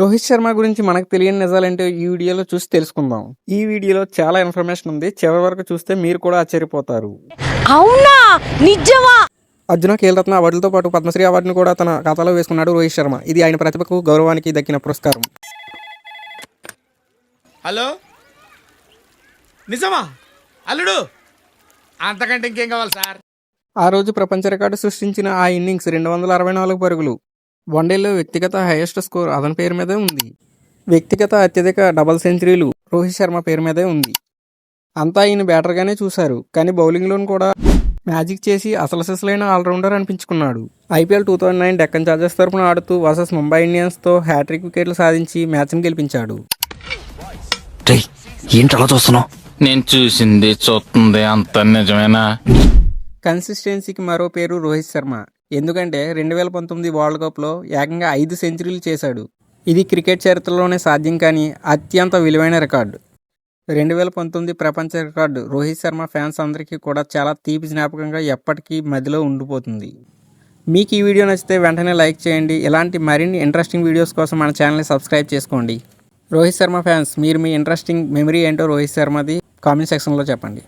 రోహిత్ శర్మ గురించి మనకు తెలియని నిజాలేంటో ఈ వీడియోలో చూసి తెలుసుకుందాం. ఈ వీడియోలో చాలా ఇన్ఫర్మేషన్ ఉంది. చివరి వరకు చూస్తే మీరు కూడా ఆశ్చర్యపోతారు. అవునా, నిజమా? అర్జున ఖేల్ రత్న అవార్డులతో పాటు పద్మశ్రీ అవార్డును కూడా తన ఖాతాలో వేసుకున్నాడు రోహిత్ శర్మ. ఇది ఆయన ప్రతిభకు గౌరవానికి దక్కిన పురస్కారం. హలో, నిజమా అల్లుడు? అంతకంటే ఇంకేం కావాలి సార్? ఆ రోజు ప్రపంచ రికార్డు సృష్టించిన ఆ ఇన్నింగ్స్ 264 పరుగులు. వన్డేలో వ్యక్తిగత హైయెస్ట్ స్కోర్ అతని పేరు మీదే ఉంది. వ్యక్తిగత అత్యధిక డబుల్ సెంచరీలు రోహిత్ శర్మ పేరు మీదే ఉంది. అంతా ఈయన బ్యాటర్గానే చూశారు, కానీ బౌలింగ్లోనూ కూడా మ్యాజిక్ చేసి అసలు సిసలైన ఆల్రౌండర్ అనిపించుకున్నాడు. ఐపీఎల్ 2009 డెక్కన్ చార్జర్స్ తరపున ఆడుతూ వర్సెస్ ముంబై ఇండియన్స్తో హ్యాట్రిక్ వికెట్లు సాధించి మ్యాచ్ని గెలిపించాడు. నేను చూసింది చూస్తుంది అంత నిజమేనా? కన్సిస్టెన్సీకి మరో పేరు రోహిత్ శర్మ. ఎందుకంటే 2019 వరల్డ్ కప్లో ఏకంగా 5 సెంచరీలు చేశాడు. ఇది క్రికెట్ చరిత్రలోనే సాధ్యం కాని అత్యంత విలువైన రికార్డు. 2019 ప్రపంచ రికార్డు రోహిత్ శర్మ ఫ్యాన్స్ అందరికీ కూడా చాలా తీపి జ్ఞాపకంగా ఎప్పటికీ మదిలో ఉండిపోతుంది. మీకు ఈ వీడియో నచ్చితే వెంటనే లైక్ చేయండి. ఇలాంటి మరిన్ని ఇంట్రెస్టింగ్ వీడియోస్ కోసం మన ఛానల్ని సబ్స్క్రైబ్ చేసుకోండి. రోహిత్ శర్మ ఫ్యాన్స్, మీరు మీ ఇంట్రెస్టింగ్ మెమరీ ఏంటో రోహిత్ శర్మది కామెంట్ సెక్షన్లో చెప్పండి.